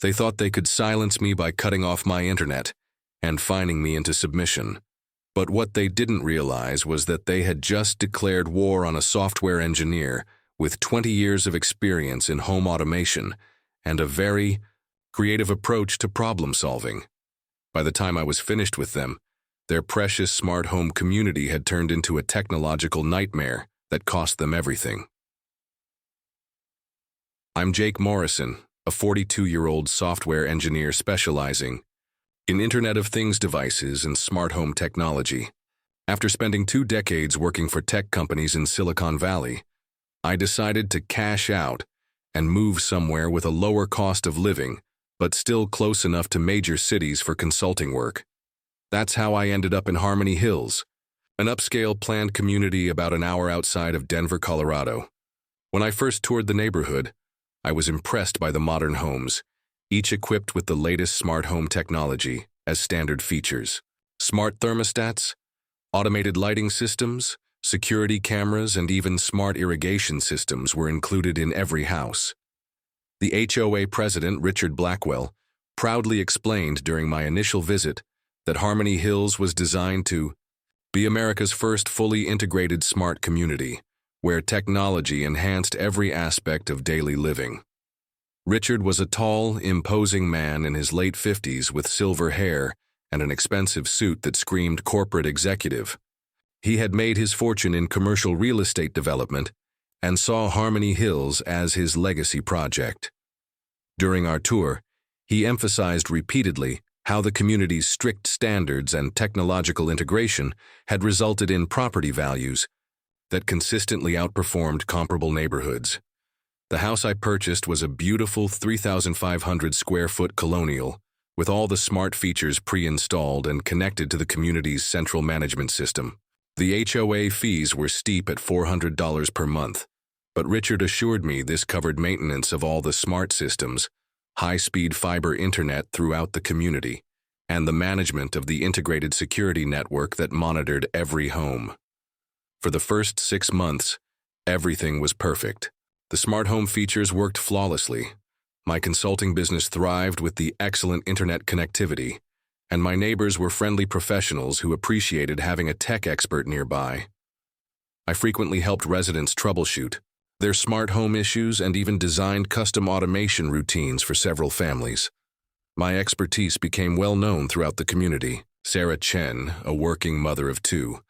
They thought they could silence me by cutting off my internet and fining me into submission. But what they didn't realize was that they had just declared war on a software engineer with 20 years of experience in home automation and a very creative approach to problem solving. By the time I was finished with them, their precious smart home community had turned into a technological nightmare that cost them everything. I'm Jake Morrison, a 42-year-old software engineer specializing in Internet of Things devices and smart home technology. After spending 2 decades working for tech companies in Silicon Valley, I decided to cash out and move somewhere with a lower cost of living, but still close enough to major cities for consulting work. That's how I ended up in Harmony Hills, an upscale planned community about an hour outside of Denver, Colorado. When I first toured the neighborhood, I was impressed by the modern homes, each equipped with the latest smart home technology as standard features. Smart thermostats, automated lighting systems, security cameras, and even smart irrigation systems were included in every house. The HOA president, Richard Blackwell, proudly explained during my initial visit that Harmony Hills was designed to be America's first fully integrated smart community, where technology enhanced every aspect of daily living. Richard was a tall, imposing man in his late 50s with silver hair and an expensive suit that screamed corporate executive. He had made his fortune in commercial real estate development and saw Harmony Hills as his legacy project. During our tour, he emphasized repeatedly how the community's strict standards and technological integration had resulted in property values that consistently outperformed comparable neighborhoods. The house I purchased was a beautiful 3,500 square foot colonial with all the smart features pre-installed and connected to the community's central management system. The HOA fees were steep at $400 per month, but Richard assured me this covered maintenance of all the smart systems, high-speed fiber internet throughout the community, and the management of the integrated security network that monitored every home. For the first 6 months, everything was perfect. The smart home features worked flawlessly. My consulting business thrived with the excellent internet connectivity, and my neighbors were friendly professionals who appreciated having a tech expert nearby. I frequently helped residents troubleshoot their smart home issues and even designed custom automation routines for several families. My expertise became well known throughout the community. Sarah Chen, a working mother of 2,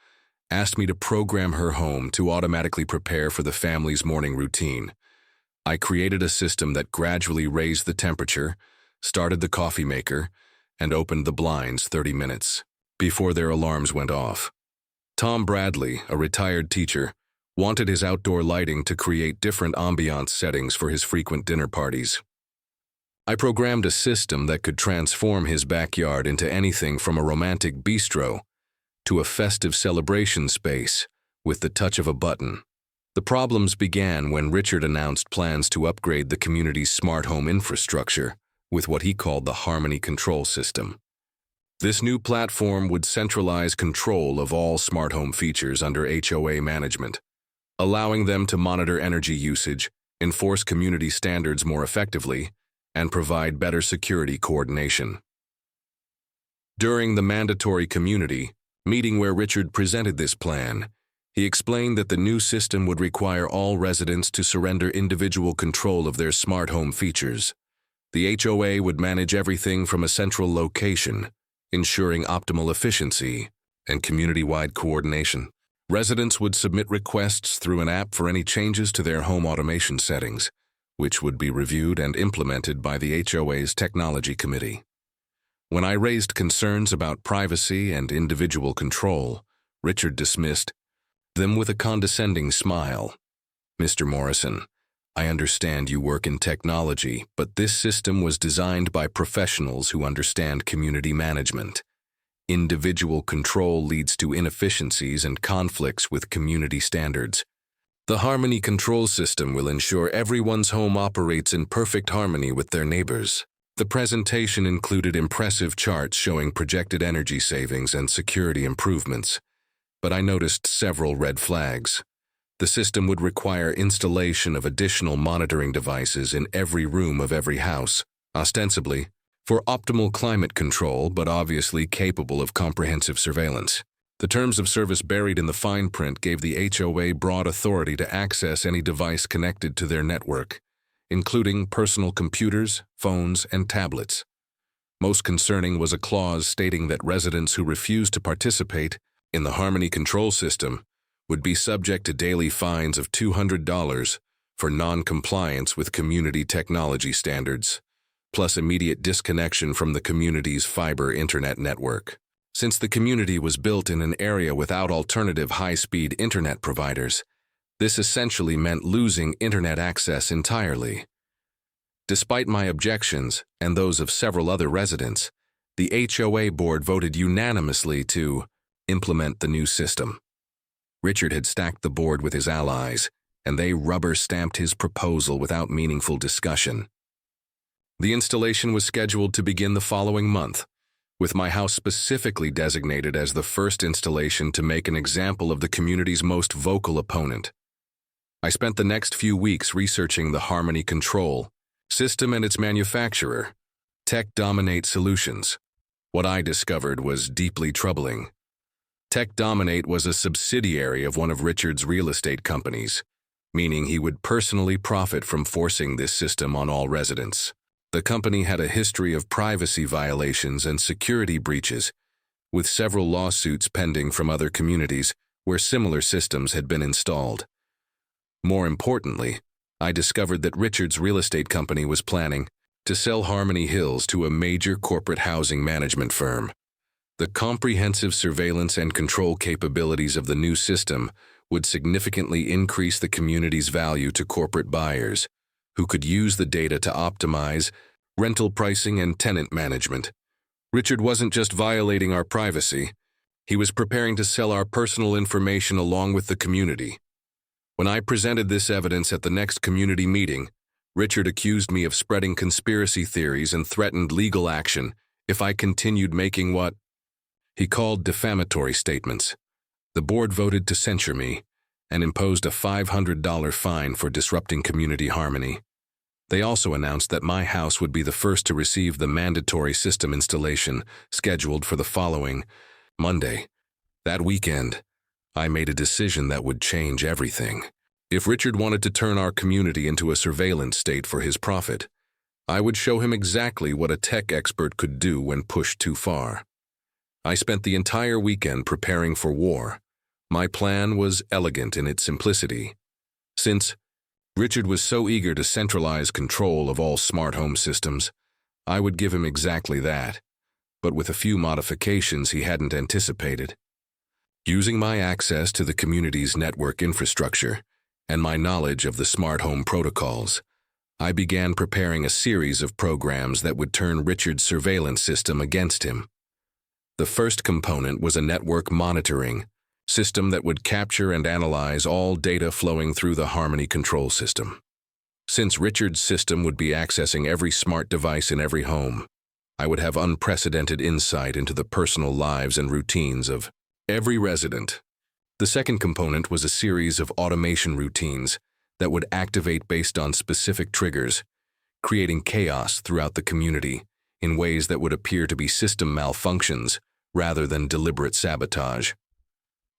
asked me to program her home to automatically prepare for the family's morning routine. I created a system that gradually raised the temperature, started the coffee maker, and opened the blinds 30 minutes before their alarms went off. Tom Bradley, a retired teacher, wanted his outdoor lighting to create different ambiance settings for his frequent dinner parties. I programmed a system that could transform his backyard into anything from a romantic bistro to a festive celebration space with the touch of a button. The problems began when Richard announced plans to upgrade the community's smart home infrastructure with what he called the Harmony Control System. This new platform would centralize control of all smart home features under HOA management, allowing them to monitor energy usage, enforce community standards more effectively, and provide better security coordination. During the mandatory community meeting where Richard presented this plan, he explained that the new system would require all residents to surrender individual control of their smart home features. The HOA would manage everything from a central location, ensuring optimal efficiency and community-wide coordination. Residents would submit requests through an app for any changes to their home automation settings, which would be reviewed and implemented by the HOA's technology committee. When I raised concerns about privacy and individual control, Richard dismissed them with a condescending smile. "Mr. Morrison, I understand you work in technology, but this system was designed by professionals who understand community management. Individual control leads to inefficiencies and conflicts with community standards. The Harmony Control System will ensure everyone's home operates in perfect harmony with their neighbors." The presentation included impressive charts showing projected energy savings and security improvements, but I noticed several red flags. The system would require installation of additional monitoring devices in every room of every house, ostensibly for optimal climate control but obviously capable of comprehensive surveillance. The terms of service buried in the fine print gave the HOA broad authority to access any device connected to their network, including personal computers, phones, and tablets. Most concerning was a clause stating that residents who refused to participate in the Harmony control system would be subject to daily fines of $200 for non-compliance with community technology standards, plus immediate disconnection from the community's fiber internet network. Since the community was built in an area without alternative high-speed internet providers, this essentially meant losing internet access entirely. Despite my objections and those of several other residents, the HOA board voted unanimously to implement the new system. Richard had stacked the board with his allies, and they rubber-stamped his proposal without meaningful discussion. The installation was scheduled to begin the following month, with my house specifically designated as the first installation to make an example of the community's most vocal opponent. I spent the next few weeks researching the Harmony control system and its manufacturer, Tech Dominate Solutions. What I discovered was deeply troubling. Tech Dominate was a subsidiary of one of Richard's real estate companies, meaning he would personally profit from forcing this system on all residents. The company had a history of privacy violations and security breaches, with several lawsuits pending from other communities where similar systems had been installed. More importantly, I discovered that Richard's real estate company was planning to sell Harmony Hills to a major corporate housing management firm. The comprehensive surveillance and control capabilities of the new system would significantly increase the community's value to corporate buyers, who could use the data to optimize rental pricing and tenant management. Richard wasn't just violating our privacy, he was preparing to sell our personal information along with the community. When I presented this evidence at the next community meeting, Richard accused me of spreading conspiracy theories and threatened legal action if I continued making what he called defamatory statements. The board voted to censure me and imposed a $500 fine for disrupting community harmony. They also announced that my house would be the first to receive the mandatory system installation scheduled for the following Monday. That weekend, I made a decision that would change everything. If Richard wanted to turn our community into a surveillance state for his profit, I would show him exactly what a tech expert could do when pushed too far. I spent the entire weekend preparing for war. My plan was elegant in its simplicity. Since Richard was so eager to centralize control of all smart home systems, I would give him exactly that, but with a few modifications he hadn't anticipated. Using my access to the community's network infrastructure and my knowledge of the smart home protocols, I began preparing a series of programs that would turn Richard's surveillance system against him. The first component was a network monitoring system that would capture and analyze all data flowing through the Harmony control system. Since Richard's system would be accessing every smart device in every home, I would have unprecedented insight into the personal lives and routines of every resident. The second component was a series of automation routines that would activate based on specific triggers, creating chaos throughout the community in ways that would appear to be system malfunctions rather than deliberate sabotage.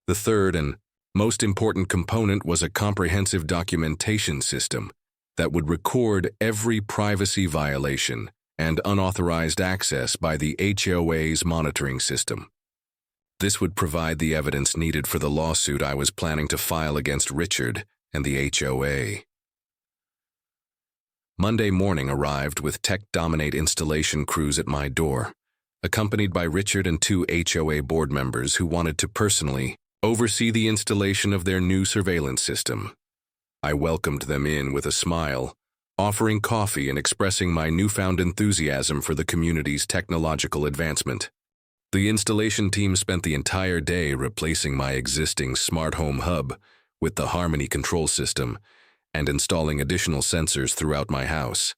The third and most important component was a comprehensive documentation system that would record every privacy violation and unauthorized access by the HOA's monitoring system. This would provide the evidence needed for the lawsuit I was planning to file against Richard and the HOA. Monday morning arrived with Tech Dominate installation crews at my door, accompanied by Richard and 2 HOA board members who wanted to personally oversee the installation of their new surveillance system. I welcomed them in with a smile, offering coffee and expressing my newfound enthusiasm for the community's technological advancement. The installation team spent the entire day replacing my existing smart home hub with the Harmony control system and installing additional sensors throughout my house.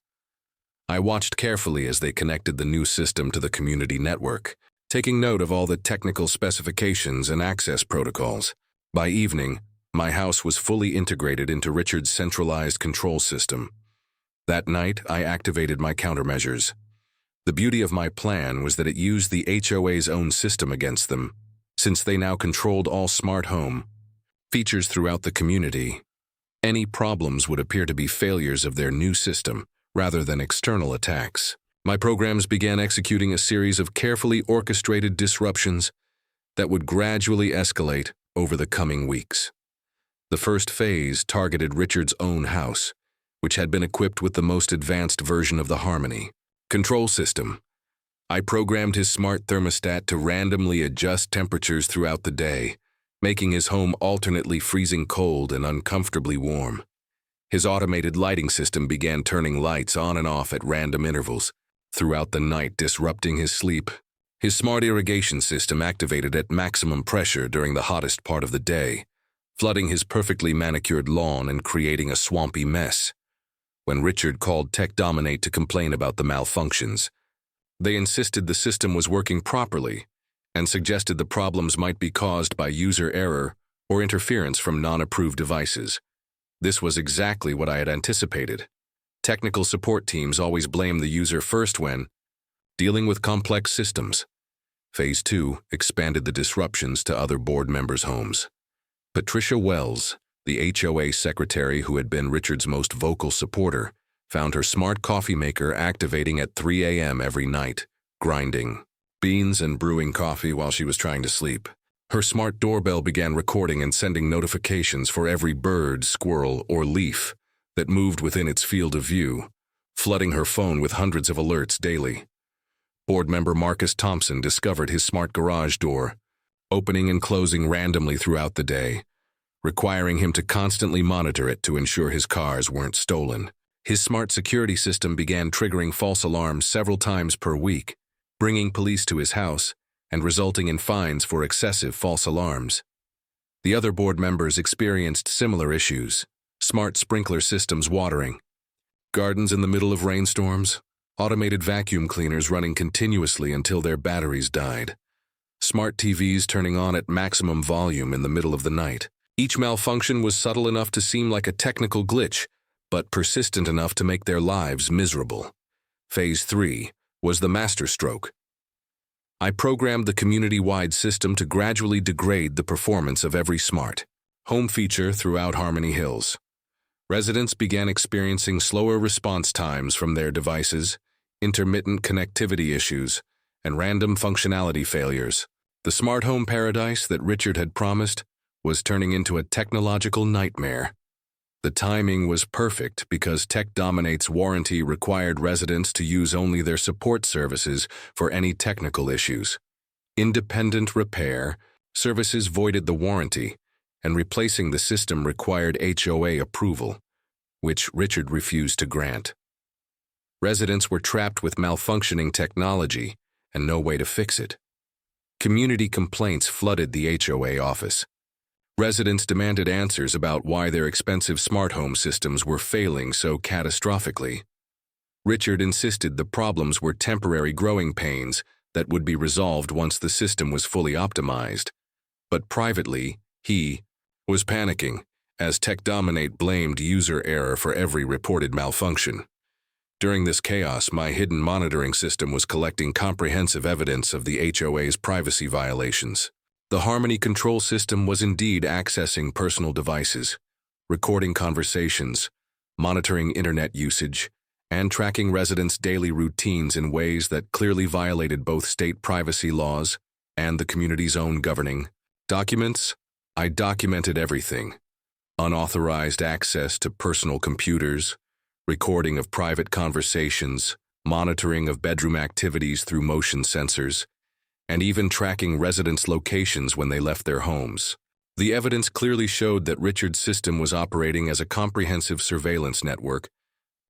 I watched carefully as they connected the new system to the community network, taking note of all the technical specifications and access protocols. By evening, my house was fully integrated into Richard's centralized control system. That night, I activated my countermeasures. The beauty of my plan was that it used the HOA's own system against them, since they now controlled all smart home features throughout the community. Any problems would appear to be failures of their new system, rather than external attacks. My programs began executing a series of carefully orchestrated disruptions that would gradually escalate over the coming weeks. The first phase targeted Richard's own house, which had been equipped with the most advanced version of the Harmony control system. I programmed his smart thermostat to randomly adjust temperatures throughout the day, making his home alternately freezing cold and uncomfortably warm. His automated lighting system began turning lights on and off at random intervals throughout the night, disrupting his sleep. His smart irrigation system activated at maximum pressure during the hottest part of the day, flooding his perfectly manicured lawn and creating a swampy mess. When Richard called Tech Dominate to complain about the malfunctions, they insisted the system was working properly and suggested the problems might be caused by user error or interference from non-approved devices. This was exactly what I had anticipated. Technical support teams always blame the user first when dealing with complex systems. Phase 2 expanded the disruptions to other board members' homes. Patricia Wells, the HOA secretary who had been Richard's most vocal supporter, found her smart coffee maker activating at 3 a.m. every night, grinding beans and brewing coffee while she was trying to sleep. Her smart doorbell began recording and sending notifications for every bird, squirrel, or leaf that moved within its field of view, flooding her phone with hundreds of alerts daily. Board member Marcus Thompson discovered his smart garage door, opening and closing randomly throughout the day, requiring him to constantly monitor it to ensure his cars weren't stolen. His smart security system began triggering false alarms several times per week, bringing police to his house and resulting in fines for excessive false alarms. The other board members experienced similar issues: smart sprinkler systems watering, gardens in the middle of rainstorms, automated vacuum cleaners running continuously until their batteries died, smart TVs turning on at maximum volume in the middle of the night. Each malfunction was subtle enough to seem like a technical glitch, but persistent enough to make their lives miserable. Phase 3 was the masterstroke. I programmed the community-wide system to gradually degrade the performance of every smart home feature throughout Harmony Hills. Residents began experiencing slower response times from their devices, intermittent connectivity issues, and random functionality failures. The smart home paradise that Richard had promised was turning into a technological nightmare. The timing was perfect because Tech Dominate's warranty required residents to use only their support services for any technical issues. Independent repair services voided the warranty, and replacing the system required HOA approval, which Richard refused to grant. Residents were trapped with malfunctioning technology and no way to fix it. Community complaints flooded the HOA office. Residents demanded answers about why their expensive smart home systems were failing so catastrophically. Richard insisted the problems were temporary growing pains that would be resolved once the system was fully optimized. But privately, he was panicking, as Tech Dominate blamed user error for every reported malfunction. During this chaos, my hidden monitoring system was collecting comprehensive evidence of the HOA's privacy violations. The Harmony control system was indeed accessing personal devices, recording conversations, monitoring internet usage, and tracking residents' daily routines in ways that clearly violated both state privacy laws and the community's own governing documents. I documented everything: unauthorized access to personal computers, recording of private conversations, monitoring of bedroom activities through motion sensors, and even tracking residents' locations when they left their homes. The evidence clearly showed that Richard's system was operating as a comprehensive surveillance network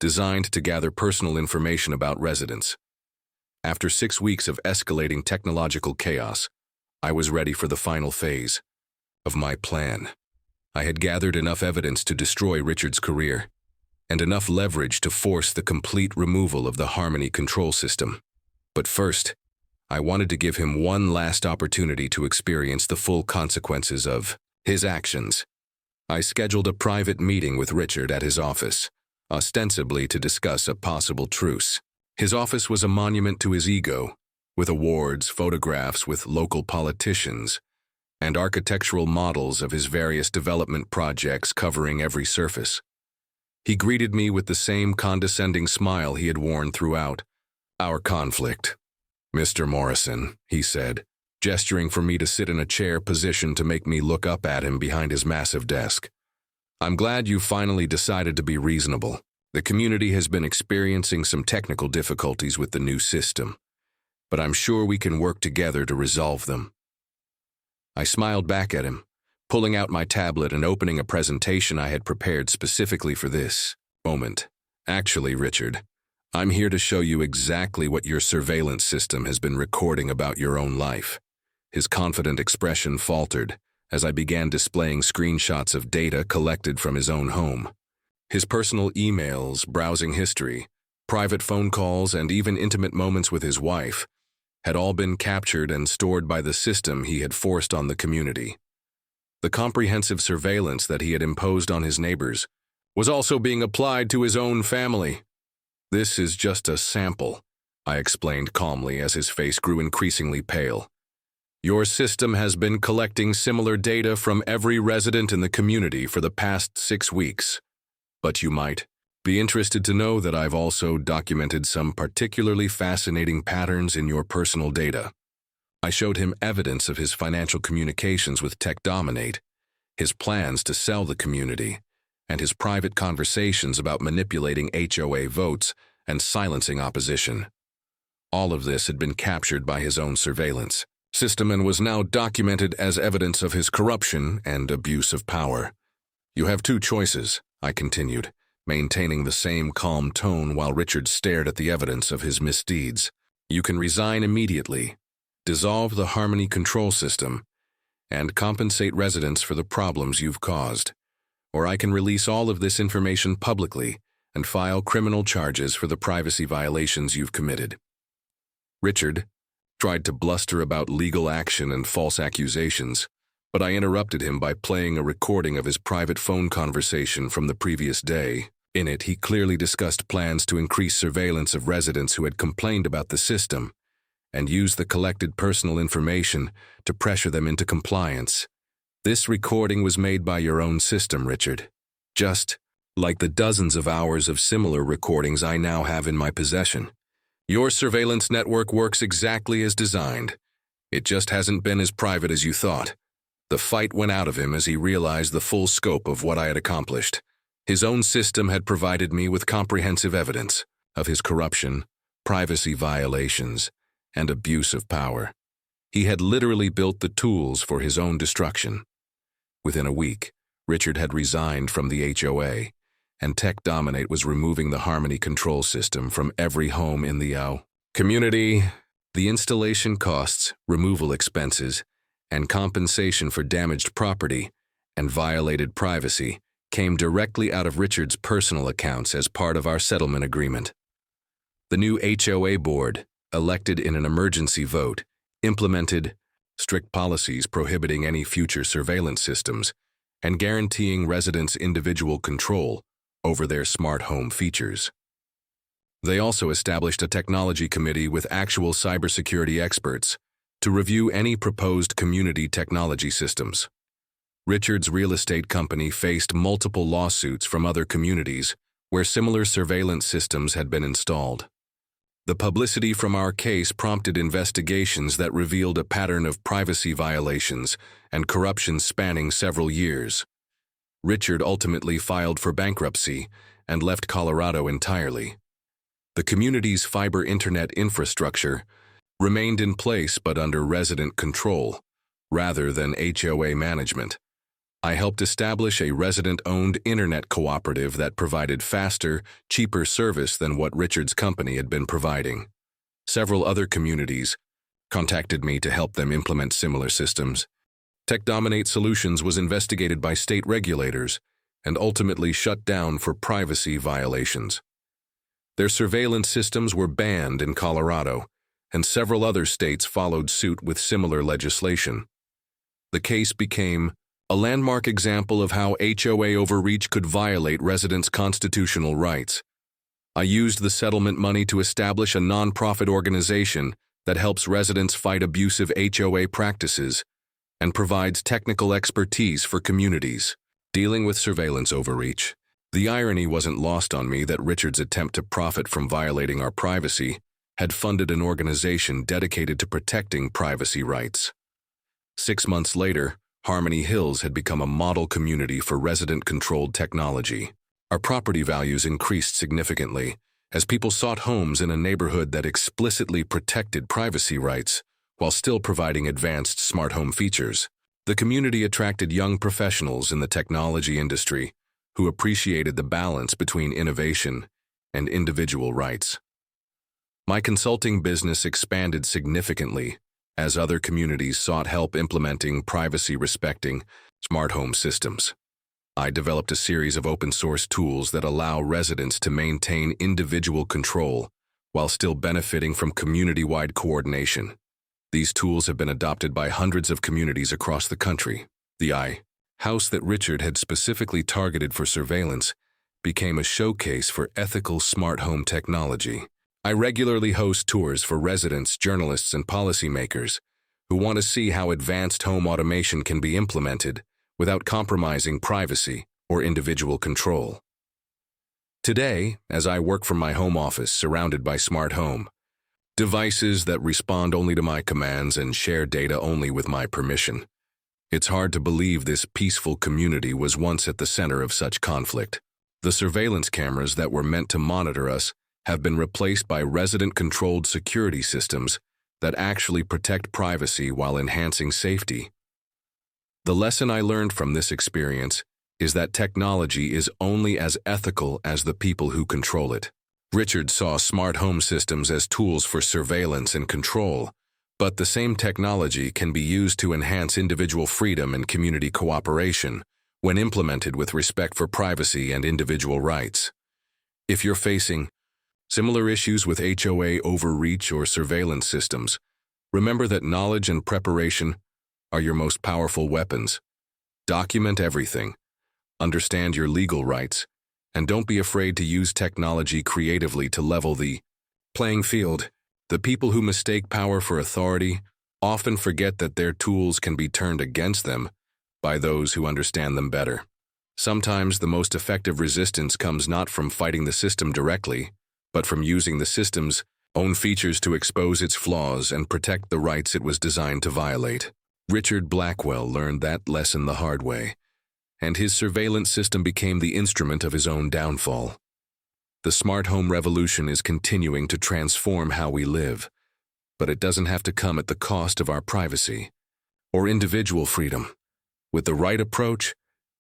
designed to gather personal information about residents. After 6 weeks of escalating technological chaos, I was ready for the final phase of my plan. I had gathered enough evidence to destroy Richard's career, and enough leverage to force the complete removal of the Harmony control system. But first, I wanted to give him one last opportunity to experience the full consequences of his actions. I scheduled a private meeting with Richard at his office, ostensibly to discuss a possible truce. His office was a monument to his ego, with awards, photographs with local politicians, and architectural models of his various development projects covering every surface. He greeted me with the same condescending smile he had worn throughout our conflict. "Mr. Morrison," he said, gesturing for me to sit in a chair positioned to make me look up at him behind his massive desk. "I'm glad you finally decided to be reasonable. The community has been experiencing some technical difficulties with the new system, but I'm sure we can work together to resolve them." I smiled back at him, pulling out my tablet and opening a presentation I had prepared specifically for this moment. "Actually, Richard, I'm here to show you exactly what your surveillance system has been recording about your own life." His confident expression faltered as I began displaying screenshots of data collected from his own home. His personal emails, browsing history, private phone calls, and even intimate moments with his wife had all been captured and stored by the system he had forced on the community. The comprehensive surveillance that he had imposed on his neighbors was also being applied to his own family. "This is just a sample," I explained calmly as his face grew increasingly pale. "Your system has been collecting similar data from every resident in the community for the past 6 weeks. But you might be interested to know that I've also documented some particularly fascinating patterns in your personal data." I showed him evidence of his financial communications with Tech Dominate, his plans to sell the community, and his private conversations about manipulating HOA votes and silencing opposition. All of this had been captured by his own surveillance system and was now documented as evidence of his corruption and abuse of power. "You have 2 choices," I continued, maintaining the same calm tone while Richard stared at the evidence of his misdeeds. "You can resign immediately, dissolve the Harmony control system, and compensate residents for the problems you've caused. Or I can release all of this information publicly and file criminal charges for the privacy violations you've committed." Richard tried to bluster about legal action and false accusations, but I interrupted him by playing a recording of his private phone conversation from the previous day. In it, he clearly discussed plans to increase surveillance of residents who had complained about the system and use the collected personal information to pressure them into compliance. "This recording was made by your own system, Richard, just like the dozens of hours of similar recordings I now have in my possession. Your surveillance network works exactly as designed. It just hasn't been as private as you thought." The fight went out of him as he realized the full scope of what I had accomplished. His own system had provided me with comprehensive evidence of his corruption, privacy violations, and abuse of power. He had literally built the tools for his own destruction. Within a week, Richard had resigned from the HOA, and Tech Dominate was removing the Harmony control system from every home in the community. The installation costs, removal expenses, and compensation for damaged property and violated privacy came directly out of Richard's personal accounts as part of our settlement agreement. The new HOA board, elected in an emergency vote, implemented strict policies prohibiting any future surveillance systems and guaranteeing residents individual control over their smart home features. They also established a technology committee with actual cybersecurity experts to review any proposed community technology systems. Richard's real estate company faced multiple lawsuits from other communities where similar surveillance systems had been installed. The publicity from our case prompted investigations that revealed a pattern of privacy violations and corruption spanning several years. Richard ultimately filed for bankruptcy and left Colorado entirely. The community's fiber internet infrastructure remained in place but under resident control, rather than HOA management. I helped establish a resident-owned internet cooperative that provided faster, cheaper service than what Richard's company had been providing. Several other communities contacted me to help them implement similar systems. Tech Dominate Solutions was investigated by state regulators and ultimately shut down for privacy violations. Their surveillance systems were banned in Colorado, and several other states followed suit with similar legislation. The case became a landmark example of how HOA overreach could violate residents' constitutional rights. I used the settlement money to establish a nonprofit organization that helps residents fight abusive HOA practices and provides technical expertise for communities dealing with surveillance overreach. The irony wasn't lost on me that Richard's attempt to profit from violating our privacy had funded an organization dedicated to protecting privacy rights. 6 months later, Harmony Hills had become a model community for resident-controlled technology. Our property values increased significantly as people sought homes in a neighborhood that explicitly protected privacy rights while still providing advanced smart home features. The community attracted young professionals in the technology industry who appreciated the balance between innovation and individual rights. My consulting business expanded significantly as other communities sought help implementing privacy-respecting smart home systems. I developed a series of open-source tools that allow residents to maintain individual control while still benefiting from community-wide coordination. These tools have been adopted by hundreds of communities across the country. The house that Richard had specifically targeted for surveillance became a showcase for ethical smart home technology. I regularly host tours for residents, journalists, and policymakers who want to see how advanced home automation can be implemented without compromising privacy or individual control. Today, as I work from my home office surrounded by smart home devices that respond only to my commands and share data only with my permission, it's hard to believe this peaceful community was once at the center of such conflict. The surveillance cameras that were meant to monitor us have been replaced by resident-controlled security systems that actually protect privacy while enhancing safety. The lesson I learned from this experience is that technology is only as ethical as the people who control it. Richard saw smart home systems as tools for surveillance and control, but the same technology can be used to enhance individual freedom and community cooperation when implemented with respect for privacy and individual rights. If you're facing similar issues with HOA overreach or surveillance systems, remember that knowledge and preparation are your most powerful weapons. Document everything, understand your legal rights, and don't be afraid to use technology creatively to level the playing field. The people who mistake power for authority often forget that their tools can be turned against them by those who understand them better. Sometimes the most effective resistance comes not from fighting the system directly, but from using the system's own features to expose its flaws and protect the rights it was designed to violate. Richard Blackwell learned that lesson the hard way, and his surveillance system became the instrument of his own downfall. The smart home revolution is continuing to transform how we live, but it doesn't have to come at the cost of our privacy or individual freedom. With the right approach,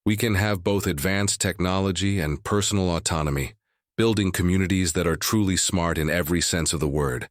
we can have both advanced technology and personal autonomy, building communities that are truly smart in every sense of the word.